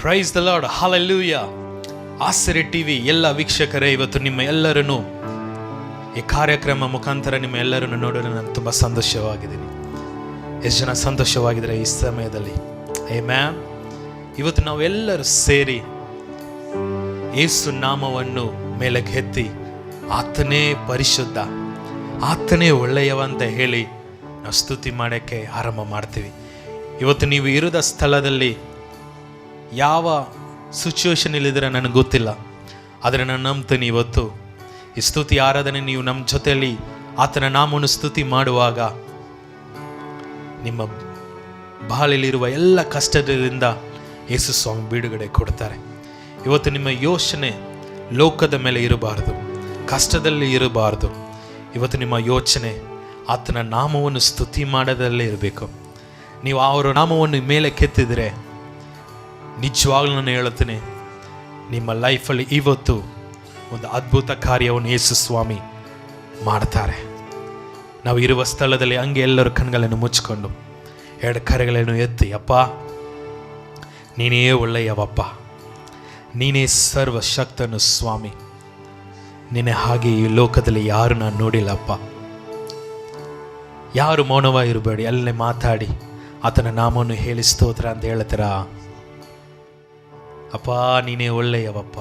Praise the lord, hallelujah. ಆಸರೆ TV ಎಲ್ಲ ವೀಕ್ಷಕರೇ, ಇವತ್ತು ನಿಮ್ಮ ಎಲ್ಲರನ್ನು ಈ ಕಾರ್ಯಕ್ರಮ ಮುಖಾಂತರ ನಿಮ್ಮ ಎಲ್ಲರನ್ನು ನೋಡಲು ನಾನು ತುಂಬ ಸಂತೋಷವಾಗಿದ್ದೀನಿ. ಎಷ್ಟು ಜನ ಸಂತೋಷವಾಗಿದ್ದಾರೆ ಈ ಸಮಯದಲ್ಲಿ? ಆಮೆನ್. ಇವತ್ತು ನಾವೆಲ್ಲರೂ ಸೇರಿ ಯೇಸು ನಾಮವನ್ನು ಮೇಲಕ್ಕೆ ಎತ್ತಿ ಆತನೇ ಪರಿಶುದ್ಧ, ಆತನೇ ಒಳ್ಳೆಯವ ಅಂತ ಹೇಳಿ ನಾವು ಸ್ತುತಿ ಮಾಡೋಕ್ಕೆ ಆರಂಭ ಮಾಡ್ತೀವಿ. ಇವತ್ತು ನೀವು ಇರೋದ ಸ್ಥಳದಲ್ಲಿ ಯಾವ ಸಿಚುವೇಶನ್ ಇಲ್ಲಿದ್ರೆ ನನಗೆ ಗೊತ್ತಿಲ್ಲ, ಆದರೆ ನಾನು ನಂಬ್ತೀನಿ ಇವತ್ತು ಈ ಸ್ತುತಿ ಆರಾಧನೆ ನೀವು ನಮ್ಮ ಜೊತೆಯಲ್ಲಿ ಆತನ ನಾಮವನ್ನು ಸ್ತುತಿ ಮಾಡುವಾಗ ನಿಮ್ಮ ಬಾಳಲ್ಲಿರುವ ಎಲ್ಲ ಕಷ್ಟದಿಂದ ಯೇಸು ಸ್ವಾಮಿ ಬಿಡುಗಡೆ ಕೊಡ್ತಾರೆ. ಇವತ್ತು ನಿಮ್ಮ ಯೋಚನೆ ಲೋಕದ ಮೇಲೆ ಇರಬಾರ್ದು, ಕಷ್ಟದಲ್ಲಿ ಇರಬಾರ್ದು. ಇವತ್ತು ನಿಮ್ಮ ಯೋಚನೆ ಆತನ ನಾಮವನ್ನು ಸ್ತುತಿ ಮಾಡೋದಲ್ಲೇ ಇರಬೇಕು. ನೀವು ಅವರ ನಾಮವನ್ನು ಮೇಲೆ ಕೆತ್ತಿದರೆ ನಿಜವಾಗ್ಲೂ ನಾನು ಹೇಳುತ್ತೇನೆ, ನಿಮ್ಮ ಲೈಫಲ್ಲಿ ಇವತ್ತು ಒಂದು ಅದ್ಭುತ ಕಾರ್ಯವನ್ನು ಯೇಸು ಸ್ವಾಮಿ ಮಾಡ್ತಾರೆ. ನಾವು ಇರುವ ಸ್ಥಳದಲ್ಲಿ ಹಂಗೆ ಎಲ್ಲರೂ ಕಣ್ಗಳನ್ನು ಮುಚ್ಚಿಕೊಂಡು ಎರಡು ಕರೆಗಳನ್ನು ಎತ್ತಿ, ಅಪ್ಪ ನೀನೇ ಒಳ್ಳೆಯವಪ್ಪ, ನೀನೇ ಸರ್ವಶಕ್ತನು ಸ್ವಾಮಿ, ನೀನೇ ಹಾಗೆ ಈ ಲೋಕದಲ್ಲಿ ಯಾರು ನಾನು ನೋಡಿಲ್ಲಪ್ಪ. ಯಾರು ಮೌನವಾಗಿರಬೇಡಿ, ಅಲ್ಲೇ ಮಾತಾಡಿ ಆತನ ನಾಮವನ್ನು ಹೇಳಿ ಸ್ತೋತ್ರ ಅಂತ ಹೇಳ್ತೀರಾ. ಅಪ್ಪ ನೀನೇ ಒಳ್ಳೆಯವಪ್ಪ.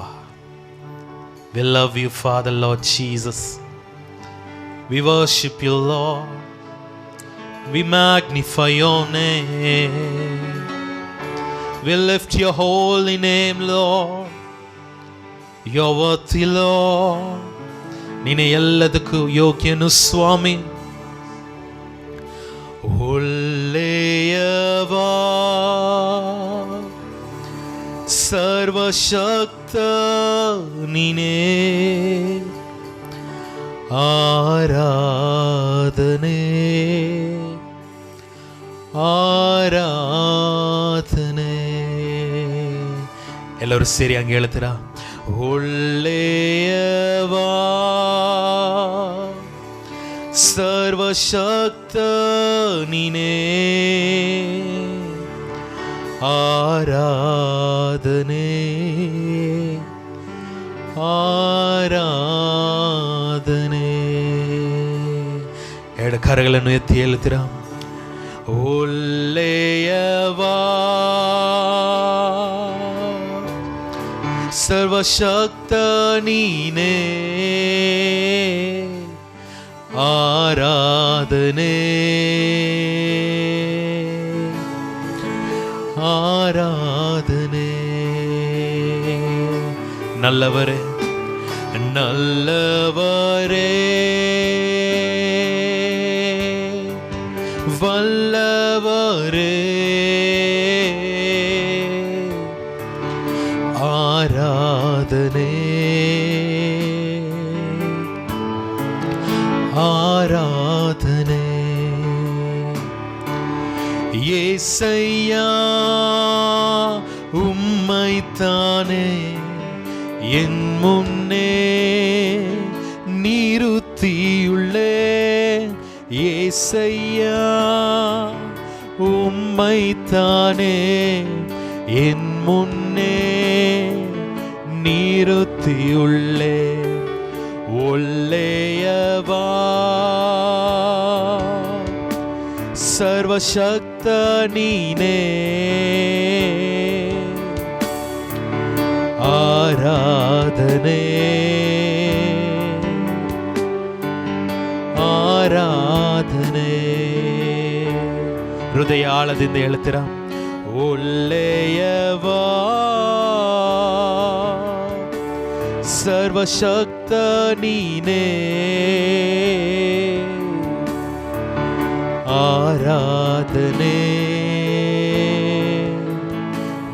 We love you, Father, Lord Jesus. We worship you, Lord. We magnify your name. We lift your holy name, Lord. You're worthy, Lord. ನೀನೇ ಎಲ್ಲದಕ್ಕೂ ಯೋಗ್ಯನು ಸ್ವಾಮಿ. ಒಳ್ಳೆಯವಾ ಸರ್ವಶಕ್ತ ನೀನೇ, ಆರಾಧನೆ ಆರಾಧನೆ. ಎಲ್ಲರೂ ಸೇರಿ ಹಂಗೆ ಹೇಳ್ತೀರಾ? ಒಳ್ಳೆಯವಾ ಸರ್ವಶಕ್ತ ನೀನೇ, ಆರಾಧನೆ ಆರಾಧನೆ. ಎರಡು ಕರಗಳನ್ನು ಎತ್ತಿ ಹೇಳ್ತೀರಾ? ಒಳ್ಳೆಯವಾ ಸರ್ವಶಕ್ತ ನೀನೇ, ಆರಾಧನೆ ಆರಾಧನೆ. ನಲ್ಲವರೇ ನಲ್ಲವರೇ ವಲ್ಲವರೇ, ಆರಾಧನೆ ஆராதனை. ஏசையா உம்மைத்தானே என் முன்னே நிறுத்தியுள்ளேன். ஏசையா உம்மைத்தானே என் முன்னே நிறுத்தியுள்ளேன். ಒಳ್ಳೆಯವಾ ಸರ್ವಶಕ್ತ ನೀನೇ, ಆರಾಧನೆ ಆರಾಧನೆ. ಹೃದಯ ಆಳದಿಂದ ಹೇಳ್ತೀರಾ? ಒಳ್ಳೆಯವಾ ಸರ್ವಶಕ್ತ ನೀನೇ, ಆರಾಧನೆ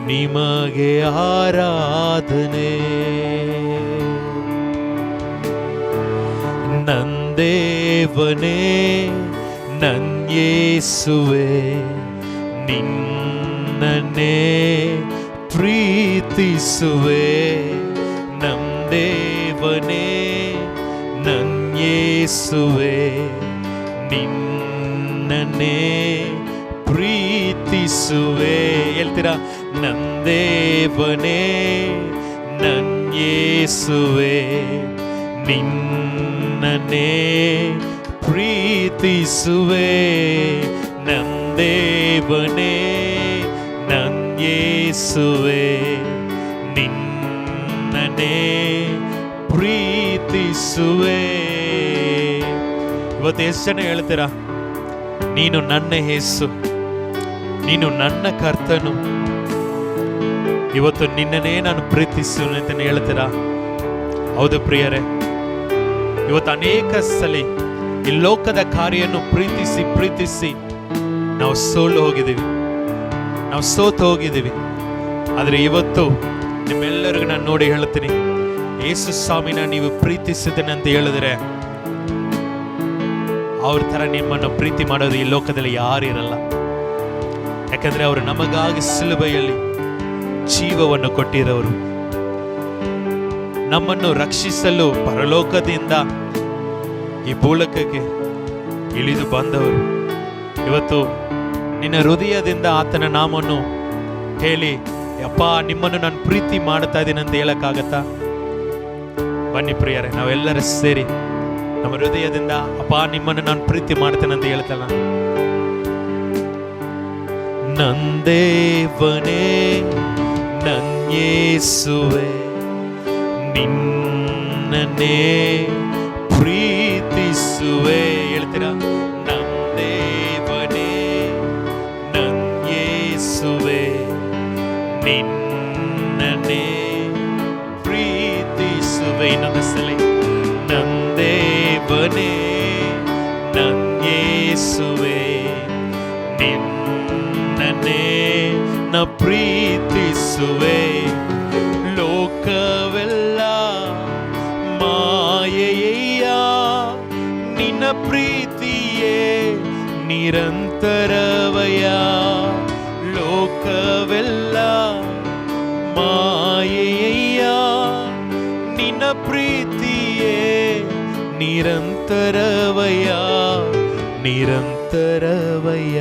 ನಿಮಗೆ ಆರಾಧನೆ. ನಂದೇವನೇ ನನ್ ಯೇಸುವೆ, ನಿನ್ನನ್ನೇ ಪ್ರೀತಿಸುವೆ. ದೇವನೇ ನನ್ ಯೇಸುವೆ, ನಿನ್ನನ್ನೇ ಪ್ರೀತಿಸುವೆ. ಹೇಳ್ತೀರಾ? ನನ್ನ ದೇವನೇ ನನ್ ಯೇಸುವೆ ನಿನ್ನನ್ನೇ ಪ್ರೀತಿಸುವೆ ನನ್ ದೇವನೇ ನನ್ ಯೇಸುವೆ ನಿನ್ನನ್ನೇ ಪ್ರೀತಿಸುವೆ. ಇವತ್ತು ಎಷ್ಟು ಜನ ಹೇಳ್ತೀರಾ, ನೀನು ನನ್ನ ಯೇಸು, ನೀನು ನನ್ನ ಕರ್ತನು, ಇವತ್ತು ನಿನ್ನನ್ನೇ ನಾನು ಪ್ರೀತಿಸುವೆ ಅಂತ ಹೇಳ್ತೀರಾ? ಹೌದು ಪ್ರಿಯರೇ, ಇವತ್ತು ಅನೇಕ ಸಲ ಈ ಲೋಕದ ಕಾರ್ಯವನ್ನು ಪ್ರೀತಿಸಿ ಪ್ರೀತಿಸಿ ನಾವು ನಾವು ಸೋತು ಹೋಗಿದ್ದೀವಿ. ಆದರೆ ಇವತ್ತು ನಿಮ್ಮೆಲ್ಲರಿಗೂ ನಾನು ನೋಡಿ ಹೇಳ್ತೀನಿ, ಯೇಸು ಸ್ವಾಮಿನ ನೀವು ಪ್ರೀತಿಸಿದ್ದೇನೆ ಅಂತ ಹೇಳಿದ್ರೆ ಅವ್ರ ಥರ ನಿಮ್ಮನ್ನು ಪ್ರೀತಿ ಮಾಡೋದು ಈ ಲೋಕದಲ್ಲಿ ಯಾರಿರಲ್ಲ. ಯಾಕಂದ್ರೆ ಅವರು ನಮಗಾಗಿ ಸಿಲುಬೆಯಲ್ಲಿ ಜೀವವನ್ನು ಕೊಟ್ಟಿರೋರು, ನಮ್ಮನ್ನು ರಕ್ಷಿಸಲು ಪರಲೋಕದಿಂದ ಈ ಭೂಲೋಕಕ್ಕೆ ಇಳಿದು ಬಂದವರು. ಇವತ್ತು ನಿನ್ನ ಹೃದಯದಿಂದ ಆತನ ನಾಮವನ್ನು ಹೇಳಿ, ಅಪ್ಪ ನಿಮ್ಮನ್ನು ನಾನು ಪ್ರೀತಿ ಮಾಡ್ತಾ ಇದ್ದೀನಿ ಅಂತ ಹೇಳಕ್ಕಾಗತ್ತಾ? ಬನ್ನಿ ಪ್ರಿಯರೇ, ನಾವೆಲ್ಲರೂ ಸೇರಿ ನಮ್ಮ ಹೃದಯದಿಂದ ಅಪ್ಪ ನಿಮ್ಮನ್ನು ನಾನು ಪ್ರೀತಿ ಮಾಡ್ತೇನೆ ಅಂತ ಹೇಳ್ತಲ್ಲ. ನನ್ ದೇವನೇ ನನ್ ಯೇಸುವೆ ನಿನ್ನನ್ನೇ ಪ್ರೀತಿಸುವೆ. ಹೇಳ್ತೀರಾ? ನನ್ ದೇವನೇ ನನ್ ಯೇಸುವೆ ನಿನ್ನನ್ನೇ ಪ್ರೀತಿಸುವೆ. ಇನ್ನೊಂದು ಸಲ, ನನ್ ದೇವನೇ ನನ್ ಯೇಸುವೆ ನಿನ್ನನ್ನೇ ನ ಪ್ರೀತಿಸುವೆ. ಲೋಕವೆಲ್ಲ ಮಾಯೆಯ ನಿನ್ನ ಪ್ರೀತಿಯೇ ನಿರಂತರವಯ. ಲೋಕವೆಲ್ಲ ಮಾಯೆಯ ನಿನ್ನ ಪ್ರೀತಿಯೇ ನಿರಂತರವಯ ನಿರಂತರವಯ.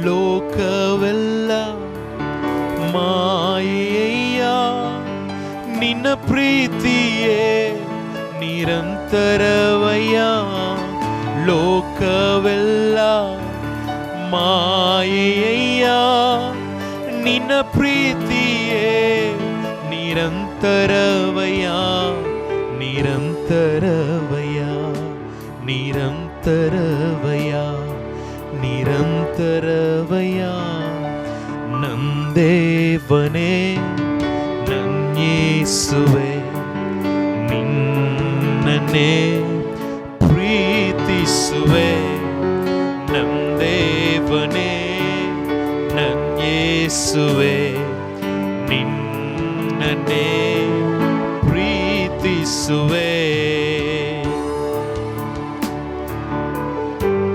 ಲೋಕವೆಲ್ಲ ಮಾಯೆಯ ನಿನ್ನ ಪ್ರೀತಿಯೇ ನಿರಂತರವಯ. ಲೋಕವೆಲ್ಲ ಮಾಯೆಯ ನಿನ್ನ ಪ್ರೀತಿಯೇ ನಿರಂತರವಯ ನಿರಂತರವಯ ನಿರಂತರವಯ ನಿರಂತರವಯ. ನನ್ ದೇವನೇ ನನ್ ಯೇಸುವೆ ನಿನ್ನನ್ನೇ ಪ್ರೀತಿಸುವೆ. ನನ್ ದೇವನೇ ನನ್ ಯೇಸುವೆ ನಿನ್ನನ್ನೇ ಪ್ರೀತಿಸುವೆ.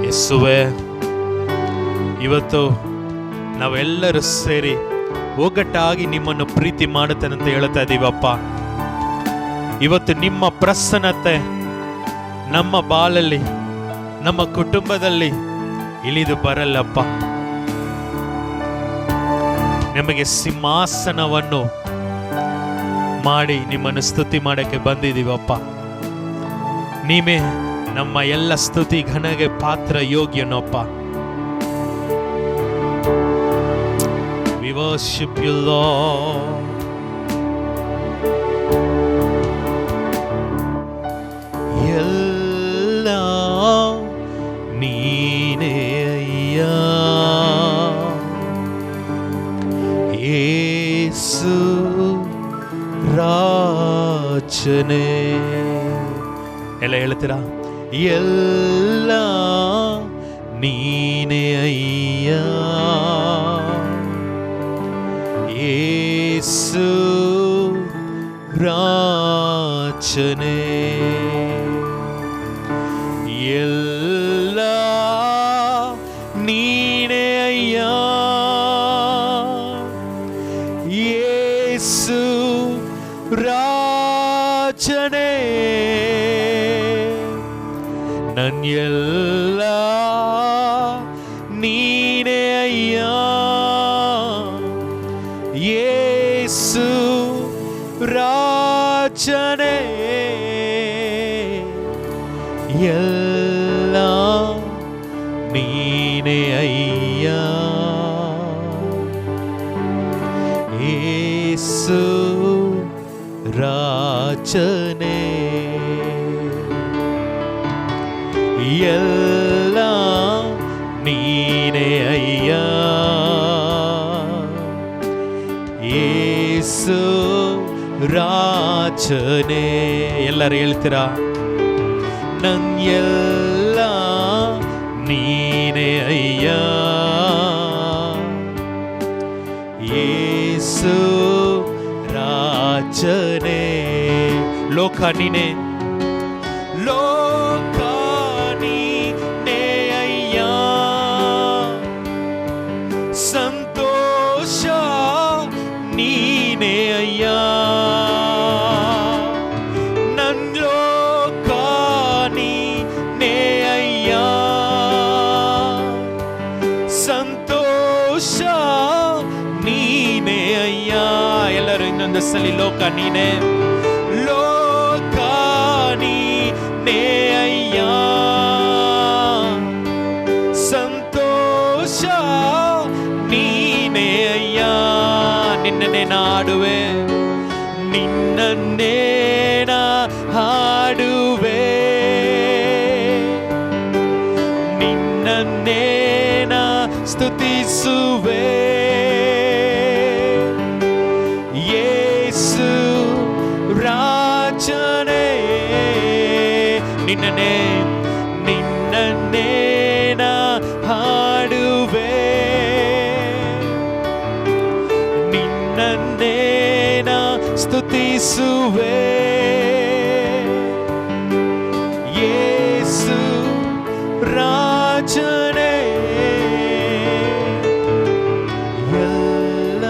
ಯೇಸುವೆ, ಇವತ್ತು ನಾವೆಲ್ಲರೂ ಸೇರಿ ಒಗ್ಗಟ್ಟಾಗಿ ನಿಮ್ಮನ್ನು ಪ್ರೀತಿ ಮಾಡುತ್ತೇನೆ ಅಂತ ಹೇಳ್ತಾ ಇದ್ದೀವಪ್ಪ. ಇವತ್ತು ನಿಮ್ಮ ಪ್ರಸನ್ನತೆ ನಮ್ಮ ಬಾಳಲ್ಲಿ ನಮ್ಮ ಕುಟುಂಬದಲ್ಲಿ ಇಳಿದು ಬರಲ್ಲಪ್ಪ. ನಮಗೆ ಸಿಂಹಾಸನವನ್ನು ಮಾಡಿ ನಿಮ್ಮನ್ನು ಸ್ತುತಿ ಮಾಡಕ್ಕೆ ಬಂದಿದ್ದೀವಪ್ಪ. ನೀವೇ ನಮ್ಮ ಎಲ್ಲ ಸ್ತುತಿ ಘನಗೆ ಪಾತ್ರ ಯೋಗ್ಯನಪ್ಪ. We worship you, Lord. ಎಲ್ಲ ನೀನೇ ಅಯ್ಯ ಯೇಸು ರಾಜನೇ. ಎಲ್ಲ ಹೇಳ್ತೀರಾ? ಎಲ್ಲ ನೀನೇ ಅಯ್ಯ ಯೇಸು ರಾಜನೇ. ಎಲ್ಲ ನೀನೇ ಅಯ್ಯ ಯೇಸು ರಾಜನೇ. ನನ್ ಎಲ್ಲ ನೀನೇ ಅಯ್ಯ ಯೇಸು ರಾಜನೇ ಎಲ್ಲ ನೀನೇ ಅಯ್ಯ. ಯೇಸು ರಾಜನೇ ಎಲ್ಲ ನೀನೇ ಅಯ್ಯ. ಯೇಸು ರಾಜನೇ. ಎಲ್ಲರೂ ಹೇಳ್ತೀರಾ? ನನ್ನೆಲ್ಲ ನೀನೇ ಅಯ್ಯ. ಯೇಸು ರಾಜನೇ. ಲೋಕ ನೀನೇ, ಲೋಕ ನೀನೇ ಅಯ್ಯ. ಸಂತೋಷ ನೀನೇ ಅಯ್ಯ. ನನ್ ಲೋಕ ನೀನೇ ಅಯ್ಯ. ಸಂತೋಷ ನೀನೇ ಅಯ್ಯ. ಎಲ್ಲರೂ ಇನ್ನೊಂದು ಸಲ ಲೋಕ ನೀನೇ, ಲೋಕ ನೀನೇ ಅಯ್ಯ. ಸಂತೋಷ ನೀನೇ ಅಯ್ಯ. ನಿನ್ನನ್ನೇ ನಾಡುವೆ, ನಿನ್ನನ್ನೇ ಹಾಡುವೆ, ನಿನ್ನನ್ನೇ ಸ್ತುತಿಸುವೆ. ಯೇಸು ರಾಜನೇ ನಿನ್ನನ್ನೇ, ನಿನ್ನನ್ನೇ ಹಾಡುವೆ, ನಿನ್ನನ್ನೇ ಸ್ತುತಿಸುವೆ. ಯೇಸು ರಾಜನೇ ಎಲ್ಲ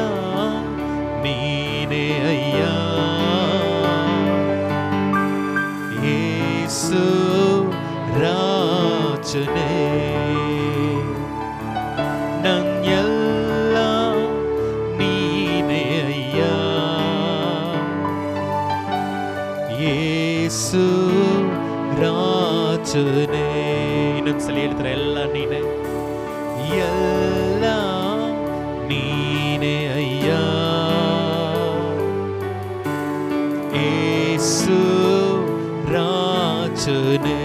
ನೀನೇ ಅಯ್ಯ. ಯೇಸು ರಾಜನೇ ನನ್ನೆಲ್ಲ ನೀನೇ ಅಯ್ಯ. ಯೇಸು ರಾಜನೇ. ಇನ್ನೊಂದ್ಸಲ ಹೇಳ್ತಾರೆ, ಎಲ್ಲ ನೀನೇ, ಎಲ್ಲ ನೀನೇ ಅಯ್ಯ. ಯೇಸು ರಾಜನೇ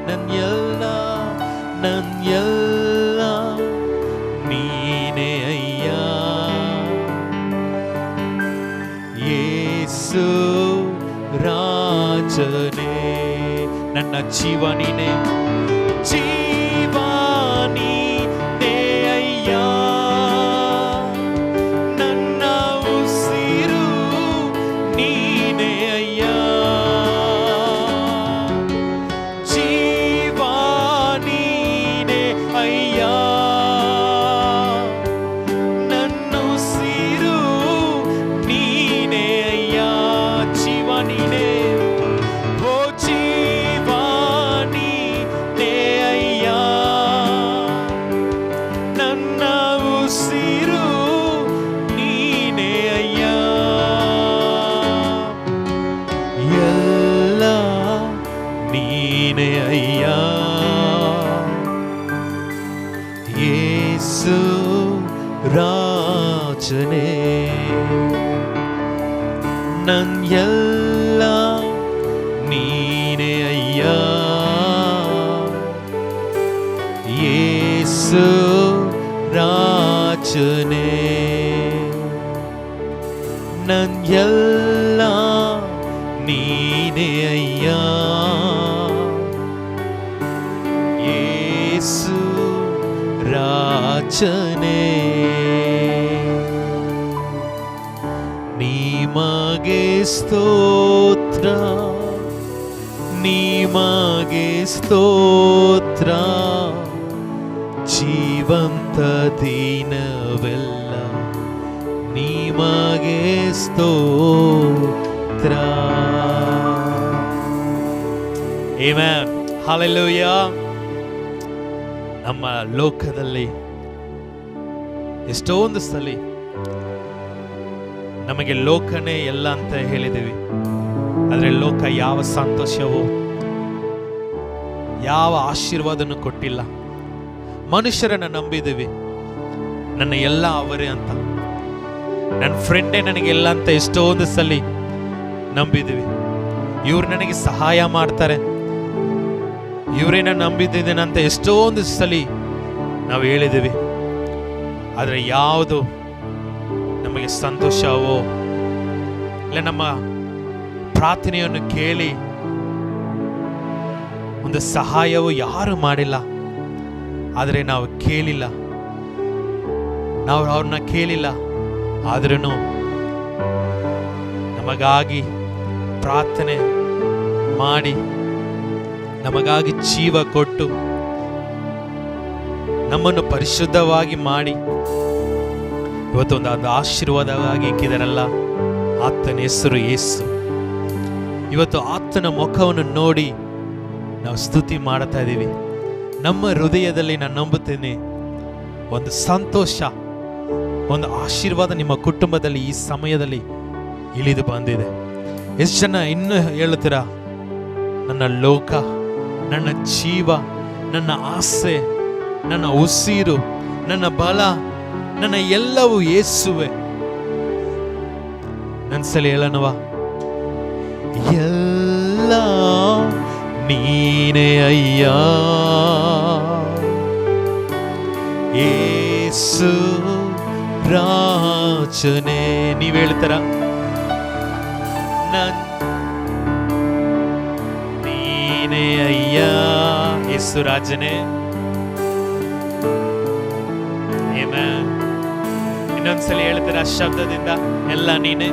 ನನ್ನೆಲ್ಲ, ನನ್ನೆಲ್ಲ ನೀನೇ ಅಯ್ಯ. ಯೇಸು ರಾಜನೇ ನನ್ನ ಜೀವ ನೀನೇ, ಜೀವ ನೀನೇ ಅಯ್ಯ. ನನ್ನ ಉಸಿರು ನೀನೇ ಅಯ್ಯ. ಜೀವ ನೀನೇ ಅಯ್ಯ. ನನ್ನ ಉಸಿರು ನೀನೇ ಅಯ್ಯ. ಜೀವ ನೀನೇ, ಓ ಜೀವ ನೀನೇ ಅಯ್ಯ. ನನ್ನ ಉಸಿರು ನೀನೇ ಅಯ್ಯ. ಎಲ್ಲ ನೀನೇ ಅಯ್ಯ. ಯೇಸು ರಾಜನೇ ನನ್ನೆಲ್ಲ ನೀನೇ ಅಯ್ಯ. ಯೇಸು ರಾಜನೇ ನನ್ನೆಲ್ಲ ನೀನೇ ಅಯ್ಯ. ಯೇಸು ರಾಜನೇ ನಿಮಗೆ ಸ್ತೋತ್ರ, ನಿಮಗೆ ಸ್ತೋತ್ರ. ಜೀವಂತ ದಿನವೆಲ್ಲ ನಿಮಗೆ ಸ್ತೋತ್ರ. Amen, hallelujah. ನಮ್ಮ ಲೋಕದಲ್ಲಿ ಎಷ್ಟೊಂದು ಸಲ ನಮಗೆ ಲೋಕನೇ ಎಲ್ಲ ಅಂತ ಹೇಳಿದ್ದೀವಿ, ಆದರೆ ಲೋಕ ಯಾವ ಸಂತೋಷವೋ ಯಾವ ಆಶೀರ್ವಾದನೂ ಕೊಟ್ಟಿಲ್ಲ. ಮನುಷ್ಯರನ್ನ ನಂಬಿದ್ದೀವಿ, ನನ್ನ ಎಲ್ಲ ಅವರೇ ಅಂತ, ನನ್ನ ಫ್ರೆಂಡೇ ನನಗೆಲ್ಲ ಅಂತ ಎಷ್ಟೊಂದು ಸಲ ನಂಬಿದ್ದೀವಿ. ಇವ್ರು ನನಗೆ ಸಹಾಯ ಮಾಡ್ತಾರೆ, ಇವರೇನ ನಂಬಿದ್ದೇನೆ ಅಂತ ಎಷ್ಟೊಂದು ಸಲ ನಾವು ಹೇಳಿದ್ದೀವಿ. ಆದರೆ ಯಾವುದು ನಮಗೆ ಸಂತೋಷವೋ ಇಲ್ಲ ನಮ್ಮ ಪ್ರಾರ್ಥನೆಯನ್ನು ಕೇಳಿ ಒಂದು ಸಹಾಯವೋ ಯಾರು ಮಾಡಿಲ್ಲ. ಆದರೆ ನಾವು ಕೇಳಿಲ್ಲ, ನಾವು ಅವ್ರನ್ನ ಕೇಳಿಲ್ಲ, ಆದ್ರೂ ನಮಗಾಗಿ ಪ್ರಾರ್ಥನೆ ಮಾಡಿ ನಮಗಾಗಿ ಜೀವ ಕೊಟ್ಟು ನಮ್ಮನ್ನು ಪರಿಶುದ್ಧವಾಗಿ ಮಾಡಿ ಇವತ್ತೊಂದು ಆಶೀರ್ವಾದವಾಗಿ ಇಕ್ಕಿದರಲ್ಲ, ಆತನ ಹೆಸರು ಯೇಸು. ಇವತ್ತು ಆತನ ಮುಖವನ್ನು ನೋಡಿ ನಾವು ಸ್ತುತಿ ಮಾಡ್ತಾ ಇದ್ದೀವಿ. ನಮ್ಮ ಹೃದಯದಲ್ಲಿ ನಾನು ನಂಬುತ್ತೇನೆ ಒಂದು ಸಂತೋಷ, ಒಂದು ಆಶೀರ್ವಾದ ನಿಮ್ಮ ಕುಟುಂಬದಲ್ಲಿ ಈ ಸಮಯದಲ್ಲಿ ಇಳಿದು ಬಂದಿದೆ. ಎಷ್ಟು ಜನ ಇನ್ನೂ ಹೇಳುತ್ತೀರಾ, ನನ್ನ ಲೋಕ, ನನ್ನ ಜೀವ, ನನ್ನ ಆಸೆ, ನನ್ನ ಉಸಿರು, ನನ್ನ ಬಲ, ನನ್ನ ಎಲ್ಲವೂ ಯೇಸುವೆ. ನನ್ಸಲ ಹೇಳನವಾ, ಎಲ್ಲ ನೀನೇ ಅಯ್ಯ, ಯೇಸು ರಾಜನೇ. ನೀವ್ ಹೇಳ್ತಾರ, ನೀನೇ ಅಯ್ಯ ಯೇಸು ರಾಜನೇ. ಇನ್ನೊಂದ್ಸಲ ಹೇಳ್ತಾರ ಶಬ್ದದಿಂದ, ಎಲ್ಲ ನೀನೆ.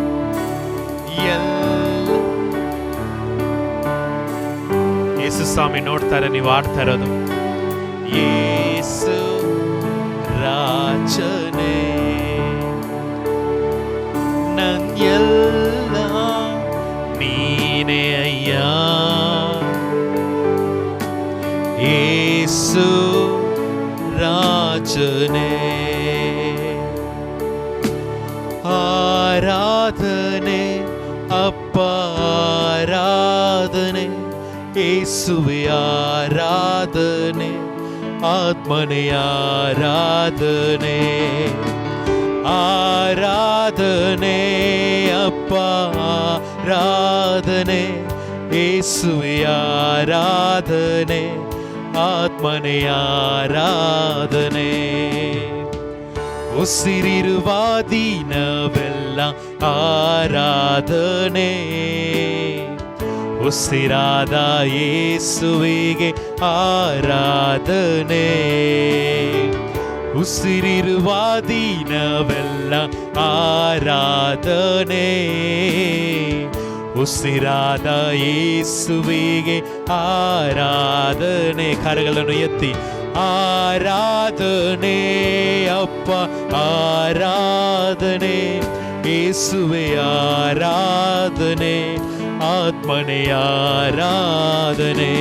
ಯೇಸು ಸ್ವಾಮಿ ನೋಡ್ತಾರೆ ನೀವು ಆಡ್ತಾ ಇರೋದು. ಯೇಸು ರಾಜನೇ, ನನ್ ಎಲ್ಲ ನೀನೇ ಅಯ್ಯ, ಯೇಸು ರಾಜನೇ. ಆರಾಧನೆ ಅಪ್ಪ ಆರಾಧನೆ, ಯೇಸುವೆ ಆರಾಧನೆ, ಆತ್ಮನೇ ಆರಾಧನೆ. ಆರಾಧನೆ ಅಪ್ಪ ಆರಾಧನೆ, ಯೇಸುವೆ ಆರಾಧನೆ, ಆತ್ಮನೇ ಆರಾಧನೆ. ಉಸಿರಿರುವ ದಿನವೆಲ್ಲ ಆರಾಧನೆ, ಉಸಿರಾದ ಯೇಸುವಿಗೆ ಆರಾಧನೆ. ಉಸಿರಿರುವ ದಿನವೆಲ್ಲ ಆರಾಧನೆ, ಉಸಿರಾದ ಯೇಸುವಿಗೆ ಆರಾಧನೆ. ಕರಗಳನ್ನು ಎತ್ತಿ ಆರಾಧನೆ ಅಪ್ಪ ಆರಾಧನೆ, ಯೇಸುವೆ ಆರಾಧನೆ, ಆತ್ಮನೇ ಆರಾಧನೆ.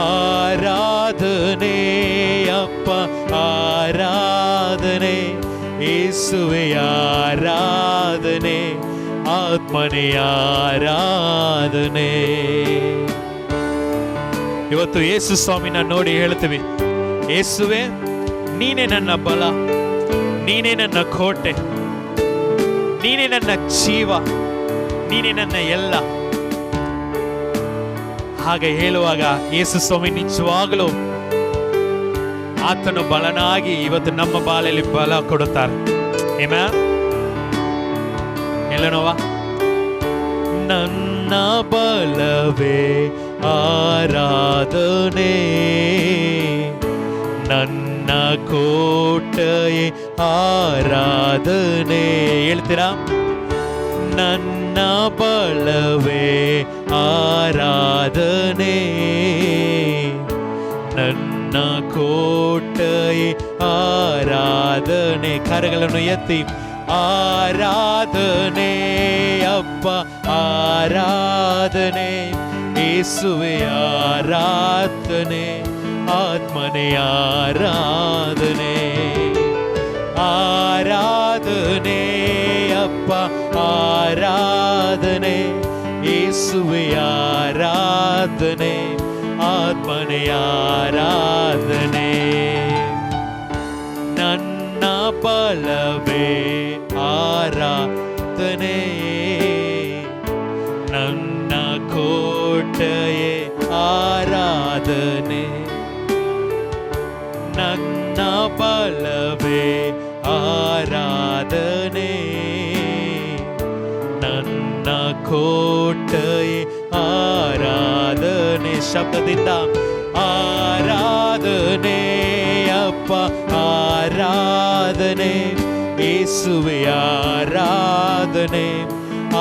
ಆರಾಧನೆ ಅಪ್ಪ ಆರಾಧನೆ, ಯೇಸುವೆ ಆರಾಧನೆ, ಆತ್ಮನೇ ಆರಾಧನೆ. ಇವತ್ತು ಯೇಸು ಸ್ವಾಮಿನ ನೋಡಿ ಹೇಳ್ತೀವಿ, ಯೇಸುವೆ ನೀನೇ ನನ್ನ ಬಲ, ನೀನೇ ನನ್ನ ಕೋಟೆ, ನೀನೇ ನನ್ನ ಜೀವ, ನೀನೇ ನನ್ನ ಎಲ್ಲ. ಹಾಗೆ ಹೇಳುವಾಗ ಯೇಸು ಸ್ವಾಮಿ ನಿಜವಾಗಲೂ ಆತನು ಬಲನಾಗಿ ಇವತ್ತು ನಮ್ಮ ಬಾಳಲ್ಲಿ ಬಲ ಕೊಡುತ್ತಾರೆ. ಹೇಳೋಣವಾ, ನನ್ನ ಬಲವೇ ಆರಾಧನೆ, ನನ್ನ ಕೋಟೆಯೇ ಆರಾಧನೆ. ಹೇಳ್ತೀರಾ, ನನ್ನ ಬಲವೇ ಆರಾಧನೆ, ನನ್ನ ಕೋಟೆಯೇ ಆರಾಧನೆ. ಕರಗಳನ್ನು ಎತ್ತಿ ಆರಾಧನೆ ಅಪ್ಪ ಆರಾಧನೆ, ಯೇಸುವೆ ಆರಾಧನೆ, ಆತ್ಮನೇ ಆರಾಧನೆ. ಆರಾಧನೆ ಅಪ್ಪ ಆರಾಧನೆ, ಯೇಸುವೆ ಆರಾಧನೆ, ಆತ್ಮನೇ ಆರಾಧನೆ. ನನ್ನ ಬಲವೇ ಆರಾಧನೆ, ನನ್ನ ಕೋಟೆಯೇ ಆರಾಧನೆ. ನನ್ನ ಬಲವೇ ಆರಾಧನೆ, ನನ್ನ ಕೋಟೆಯೇ ಆರಾಧನೆ. ಶಬ್ದದಿಂದ ಆರಾಧನೆ ಅಪ್ಪ ಆರಾಧನೆ, ಯೇಸುವೆ ಆರಾಧನೆ,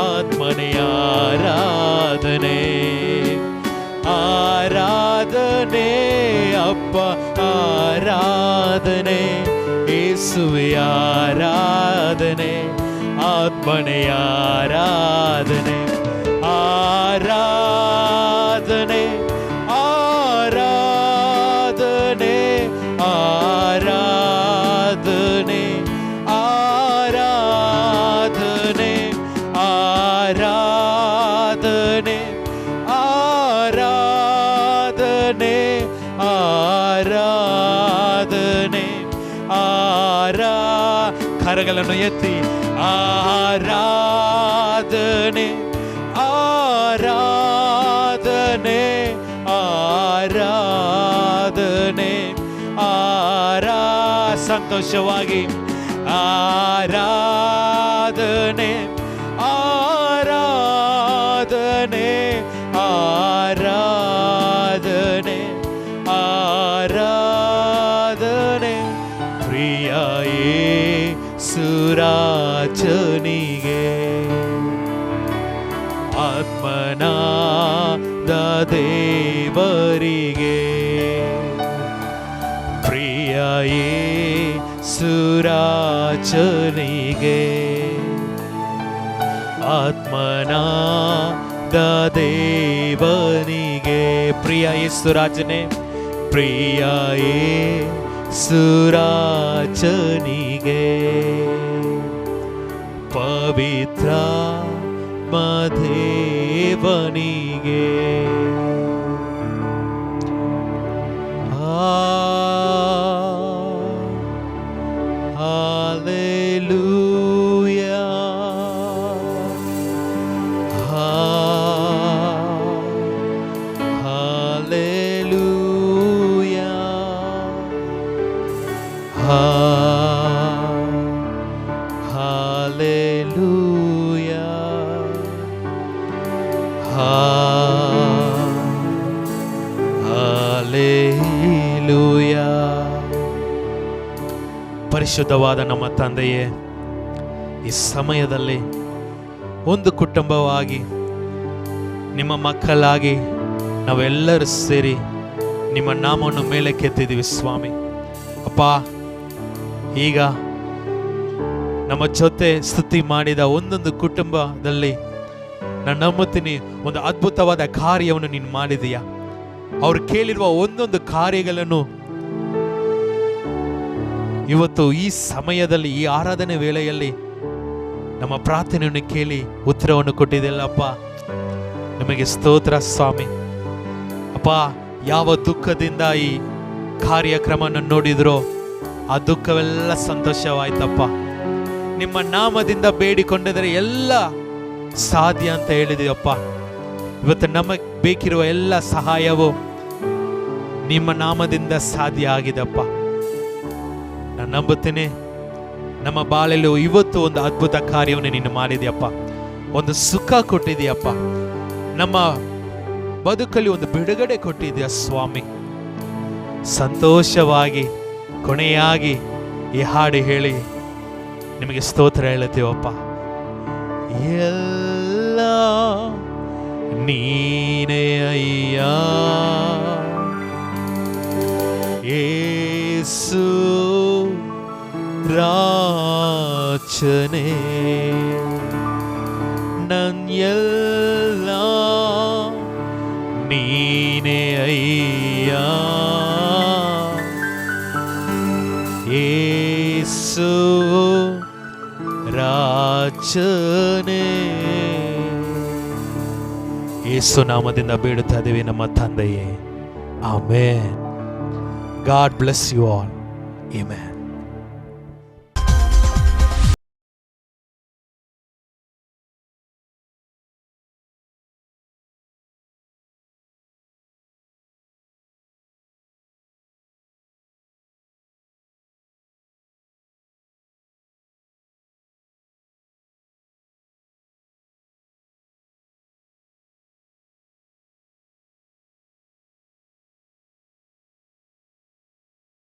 ಆತ್ಮನೇ ಆರಾಧನೆ. ಆರಾಧನೆ ಅಪ್ಪ ಆರಾಧನೆ, ಯೇಸುವೆ ಆರಾಧನೆ, ಆತ್ಮನೇ ಆರಾಧನೆ. ಆರಾಧನೆ ಆರಾಧನೆ ಆರಾಧನೆ ಆರಾಧನೆ ಆರಾಧನೆ ಆರಾಧನೆ ಆರಾಧನೆ ಕರಗಳನ್ನು ಎತ್ತಿ ಆರಾಧನೆ ಆರಾಧನೆ ಆರಾಧನೆ ಸಂತೋಷವಾಗಿ ಆರಾಧನೆ ಆರಾಧನೆ ಆರಾಧನೆ ಆರಾಧನೆ ಪ್ರಿಯ ಯೇಸುರಾಜನಿಗೆ ಆತ್ಮನಾದ ದೇವರಿಗೆ ಪ್ರಿಯ ಯೇಸುರಾಜನಿಗೆ ಆತ್ಮನಾದ ದೇವನಿಗೆ ಪ್ರಿಯ ಯೇಸುರಾಜನೇ ಪ್ರಿಯ ಯೇಸುರಾಜನಿಗೆ ಪವಿತ್ರ ದೇವನಿಗೆ ಹಾಲೆಲೂಯಾ ಹಾಲೆಲೂಯಾ ಹಾಲೆಲೂಯಾ ಹಾಲೆಲೂಯಾ. ಪರಿಶುದ್ಧವಾದ ನಮ್ಮ ತಂದೆಯೇ, ಈ ಸಮಯದಲ್ಲಿ ಒಂದು ಕುಟುಂಬವಾಗಿ ನಿಮ್ಮ ಮಕ್ಕಳಾಗಿ ನಾವೆಲ್ಲರೂ ಸೇರಿ ನಿಮ್ಮ ನಾಮವನ್ನು ಮೇಲೆ ಕೆತ್ತಿದ್ದೀವಿ ಸ್ವಾಮಿ. ಅಪ್ಪ, ಈಗ ನಮ್ಮ ಜೊತೆ ಸ್ತುತಿ ಮಾಡಿದ ಒಂದೊಂದು ಕುಟುಂಬದಲ್ಲಿ ನಾನು ನಂಬುತ್ತೀನಿ ಒಂದು ಅದ್ಭುತವಾದ ಕಾರ್ಯವನ್ನು ನೀನು ಮಾಡಿದೀಯ. ಅವ್ರು ಕೇಳಿರುವ ಒಂದೊಂದು ಕಾರ್ಯಗಳನ್ನು ಇವತ್ತು ಈ ಸಮಯದಲ್ಲಿ ಈ ಆರಾಧನೆ ವೇಳೆಯಲ್ಲಿ ನಮ್ಮ ಪ್ರಾರ್ಥನೆಯನ್ನು ಕೇಳಿ ಉತ್ತರವನ್ನು ಕೊಟ್ಟಿದ್ದೆಲ್ಲಪ್ಪ, ನಿಮಗೆ ಸ್ತೋತ್ರ ಸ್ವಾಮಿ. ಅಪ್ಪ, ಯಾವ ದುಃಖದಿಂದ ಈ ಕಾರ್ಯಕ್ರಮವನ್ನು ನೋಡಿದ್ರೋ ಆ ದುಃಖವೆಲ್ಲ ಸಂತೋಷವಾಯ್ತಪ್ಪ. ನಿಮ್ಮ ನಾಮದಿಂದ ಬೇಡಿಕೊಂಡಿದರೆ ಎಲ್ಲ ಸಾಧ್ಯ ಅಂತ ಹೇಳಿದೆಯಪ್ಪ. ಇವತ್ತು ನಮಗೆ ಬೇಕಿರುವ ಎಲ್ಲ ಸಹಾಯವು ನಿಮ್ಮ ನಾಮದಿಂದ ಸಾಧ್ಯ ಆಗಿದೆಪ್ಪ. ನಾನು ನಂಬುತ್ತೇನೆ ನಮ್ಮ ಬಾಳಲ್ಲಿ ಇವತ್ತು ಒಂದು ಅದ್ಭುತ ಕಾರ್ಯವನ್ನು ನೀನು ಮಾಡಿದೆಯಪ್ಪ. ಒಂದು ಸುಖ ಕೊಟ್ಟಿದೆಯಪ್ಪ. ನಮ್ಮ ಬದುಕಲ್ಲಿ ಒಂದು ಬಿಡುಗಡೆ ಕೊಟ್ಟಿದೆಯ ಸ್ವಾಮಿ. ಸಂತೋಷವಾಗಿ ಕೊನೆಯಾಗಿ ಈ ಹಾಡು ಹೇಳಿ ನಿಮಗೆ ಸ್ತೋತ್ರ ಹೇಳುತ್ತೀವಪ್ಪ. ಎಲ್ಲ ನೀನೇ ಅಯ್ಯ, ಯೇಸು ರಾಜನೇ, ನನ್ ಎಲ್ಲ ನೀನೇ ಅಯ್ಯ, ಯೇಸು ರಾಜನೇ, ರಕ್ಷಣೆ. ಯೇಸು ನಾಮದಿಂದ ಬೇಡುತ್ತಾ ಇದ್ದೀವಿ ನಮ್ಮ ತಂದೆಯೇ, amen. God bless you all. Amen.